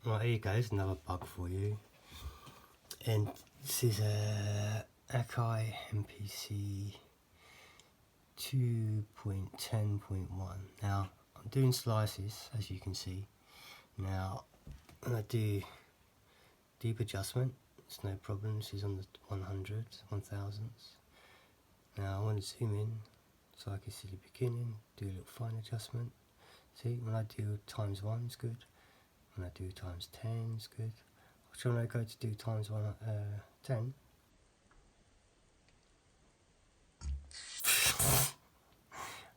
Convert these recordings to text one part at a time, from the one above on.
Right, here goes another bug for you, and this is a AKAI MPC 2.10.1. Now I'm doing slices, as you can see. Now when I do deep adjustment, it's no problem. This is on the 100s, 1000s. Now I want to zoom in so I can see the beginning, do a little fine adjustment. See, when I do times 1 it's good. When I do times 10 it's good. When I go to do times 10,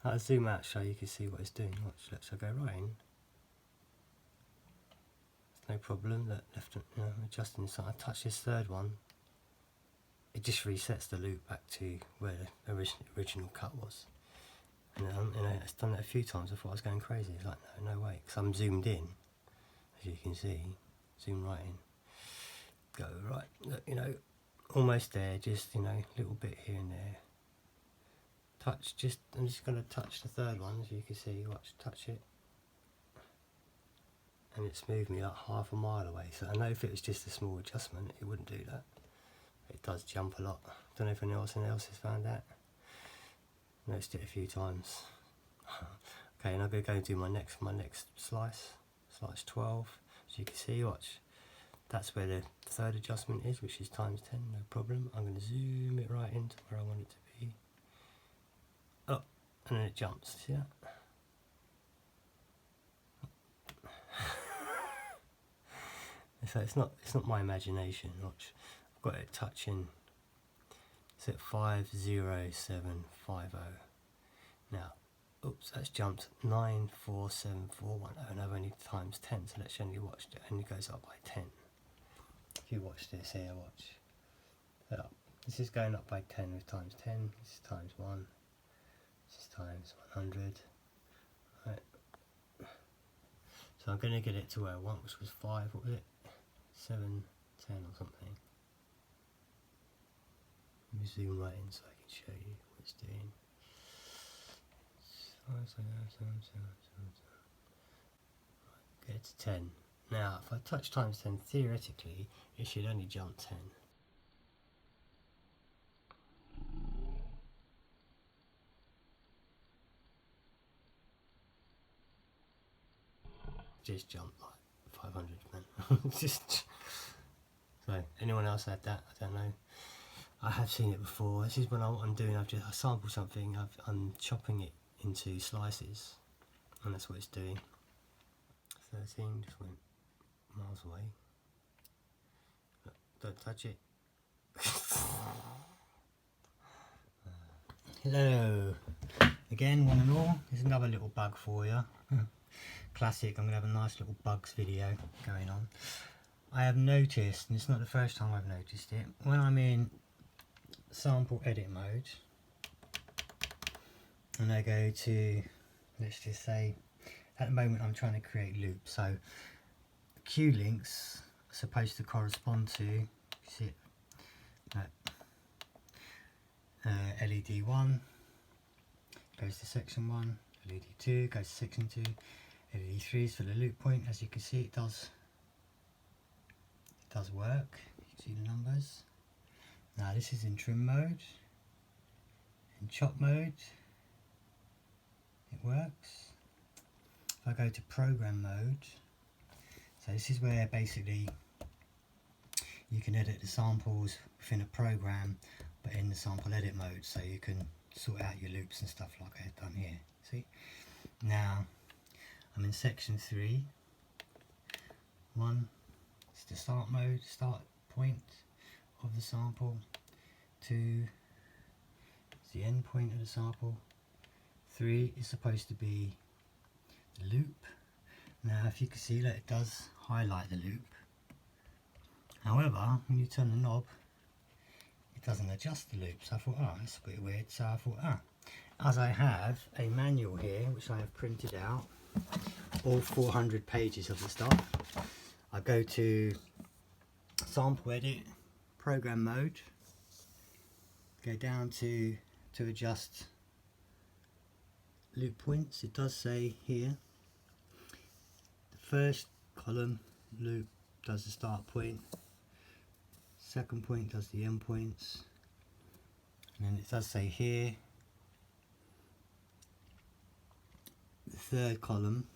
I'll zoom out so you can see what it's doing. Watch, let's go right in. It's no problem. Look, left, adjusting this. I touch this third one. It just resets the loop back to where the original cut was. And it's done that a few times. I thought I was going crazy. It's like, no way, because I'm zoomed in, as you can see. Zoom right in. Go right. Look, almost there. Just a little bit here and there. Touch. I'm just going to touch the third one, as you can see. Watch. Touch it. And it's moved me like half a mile away. So I know if it was just a small adjustment, it wouldn't do that. It does jump a lot. Don't know if anyone else has found that. Noticed it a few times. Okay, and I'm going to go and do my next slice. Slice 12. As you can see, watch. That's where the third adjustment is, which is times 10, no problem. I'm going to zoom it right into where I want it to be. Oh, and then it jumps. See that? So it's not my imagination. Watch. I've got it touching. It's at 50750. Now, oops, that's jumped 947410, and I've only times 10, so let's only watch it. Only goes up by 10. If you watch this here, watch. Look, this is going up by 10 with times 10. This is times 1. This is times 100. Right. So I'm going to get it to where I want, which was 5. What was it? 7, 10 or something. Let me zoom right in so I can show you what it's doing. Right, get to 10. Now, if I touch times 10, theoretically, it should only jump 10. Just jump like 500, man. So, anyone else had that? I don't know. I have seen it before. This is what I'm doing. I sampled something. I'm chopping it into slices, and that's what it's doing. 13 just went miles away. Look, don't touch it. Hello again, one and all. There's another little bug for you. Classic. I'm gonna have a nice little bugs video going on. I have noticed, and it's not the first time I've noticed it, when I'm in sample edit mode and I go to, let's just say, at the moment I'm trying to create loops, so cue links are supposed to correspond to, see it, LED 1 goes to section 1, LED 2 goes to section 2, LED 3 is for the loop point. As you can see, it does work. You can see the numbers. Now this is in trim mode. In chop mode, it works. If I go to program mode, so this is where basically you can edit the samples within a program, but in the sample edit mode, so you can sort out your loops and stuff like I've done here. See? Now I'm in section 3. 1 is the start mode, start point of the sample. 2 is the end point of the sample. 3 is supposed to be the loop. Now if you can see that it does highlight the loop. However, when you turn the knob, it doesn't adjust the loop. So I thought, oh, that's a bit weird. So I thought, as I have a manual here, which I have printed out, all 400 pages of the stuff, I go to sample edit, program mode, go down to adjust loop points. It does say here the first column loop does the start point, second point does the end points, and then it does say here the third column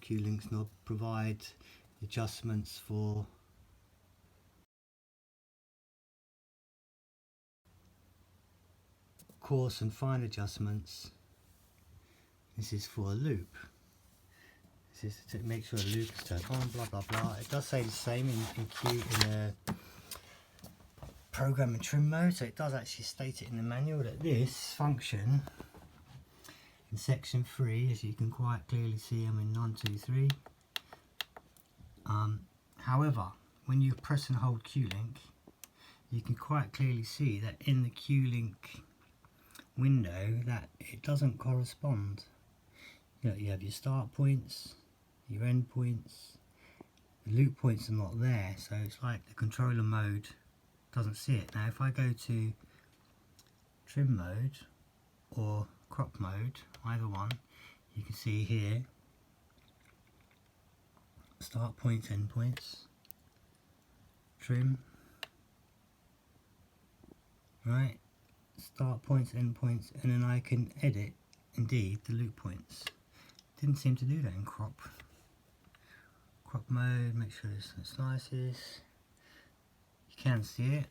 Q-links knob provides adjustments for coarse and fine adjustments. This is for a loop. This is to make sure the loop is turned on, blah blah blah. It does say the same in program and trim mode, so it does actually state it in the manual that this function in section 3, as you can quite clearly see, I'm in 1, 2, 3. However, when you press and hold Q-link, you can quite clearly see that in the Q-link window that it doesn't correspond. You have your start points, your end points, the loop points are not there, so it's like the controller mode doesn't see it. Now if I go to trim mode or crop mode, either one, you can see here start points, end points, trim, right, start points, end points, and then I can edit indeed the loop points. Didn't seem to do that in crop mode. Make sure there's some slices. You can see it,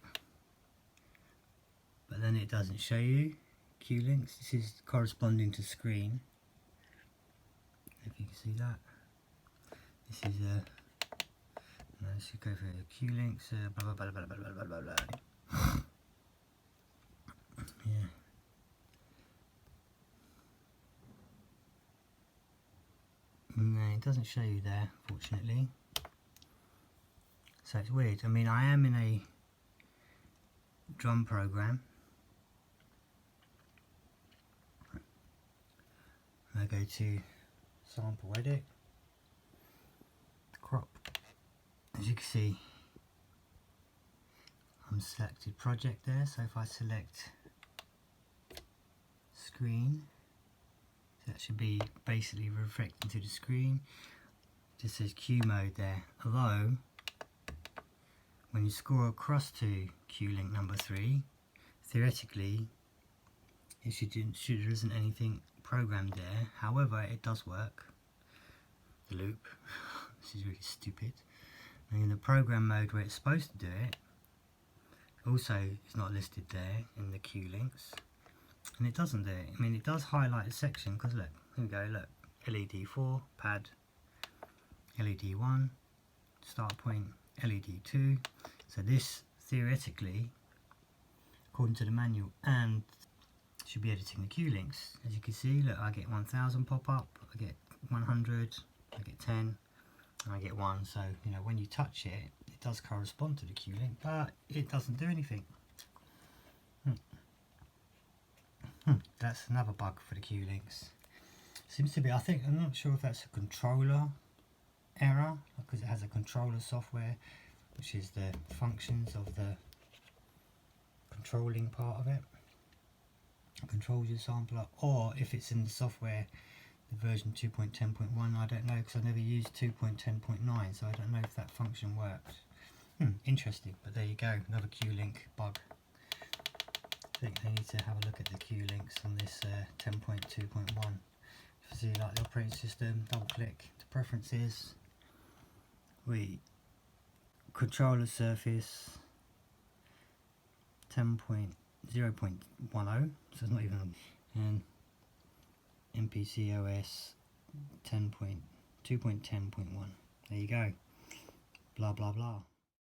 but then it doesn't show you Q-links. This is corresponding to screen, if you can see that. This is let's go for the Q-links, blah blah blah blah blah blah blah blah. Yeah. No, it doesn't show you there, fortunately. So it's weird. I mean, I am in a drum program. I go to sample edit, crop. As you can see, I'm selected project there. So if I select screen, that should be basically reflecting to the screen. It just says Q mode there. Although when you scroll across to Q-link number 3, theoretically it there isn't anything programmed there. However, it does work. The loop. This is really stupid. And in the program mode where it's supposed to do it, also it's not listed there in the Q-links. And it doesn't do it. I mean, it does highlight the section, because look, here we go, look, LED 4, pad, LED 1, start point, LED 2. So this, theoretically, according to the manual, and should be editing the Q-links. As you can see, look, I get 1000 pop up, I get 100, I get 10, and I get 1. So, you know, when you touch it, it does correspond to the Q-link, but it doesn't do anything. That's another bug for the Q-links. Seems to be, I'm not sure if that's a controller error, because it has a controller software, which is the functions of the controlling part of it, controls your sampler, or if it's in the software, the version 2.10.1, I don't know, because I never used 2.10.9, so I don't know if that function works. Interesting, but there you go, another Q-link bug. I think they need to have a look at the Q-links on this 10.2.1. If you see, like the operating system, double click to preferences, controller surface 10.0.10, so it's not even, and MPC OS 2.10.1. There you go. Blah blah blah.